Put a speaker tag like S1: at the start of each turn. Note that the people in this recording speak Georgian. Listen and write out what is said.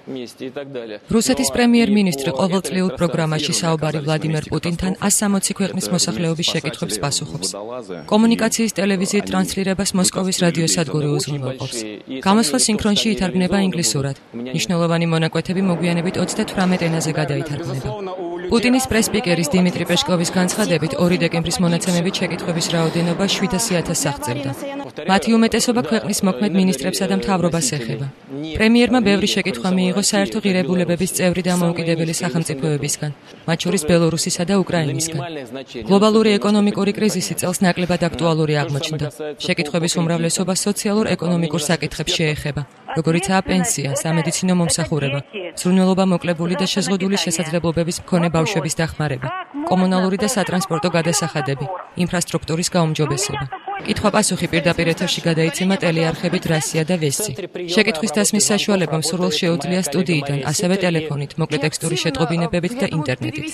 S1: რუსეთის პრემიერ-მინისტრი ყოველწლიურ პროგრამაში საუბარი ვლადიმერ პუტინთან 160 ქვეყნის მოსახლეობის შეკითხვებს პასუხობს. კომუნიკაციის ტელევიზიით ტრანსლირებას მოსკოვის რადიოსადგური უზრუნველყოფს. გამოსვლა სინქრონში ითარგმნება ინგლისურად. მნიშვნელოვანი მონაკვეთები მოგვიანებით 38 ენაზე გადაითარგმნება. პუტინის პრეს-სპიკერის დიმიტრი პეშკოვის განცხადებით 2 დეკემბრის მონაცემებით შეკითხვების რაოდენობა 700,000-ს აღწევდა. მათი უმეტესობა ქვეყნის მოქმედ მინისტრებსა და მთავრობას ეხება. პრემიერმა ბევრი შეკითხვა მიიღო საერთო ღირებულებების წევრი დამოუკიდებელი სახელმწიფოებისგან, მათ შორის ბელორუსისა და უკრაინისგან. გლობალური ეკონომიკური კრიზისი წელს ნაკლებად აქტუალური აღმოჩნდა. შეკითხვების უმრავლესობა სოციალურ-ეკონომიკურ საკითხებს შეეხება, როგორიცაა პენსია, სამედიცინო მომსახურება, ზრუნველობა მოკლებული და შეზღუდული შესაძლებლობების მქონე ბავშვების დახმარება, კომუნალური და სატრანსპორტო გადასახადები, ინფრასტრუქტურის გაუმჯობესება. კითხვა-პასუხი პირდაპირ ეთერში გადაიცემა ტელეარხებით რასია და ვესცი. შეკითხვის დასმის საშუალებამ სურვილს შეუძლია სტუდიიდან, ასევე ტელეფონით, მოკლე ტექსტური შეტყობინებებით და ინტერნეტით.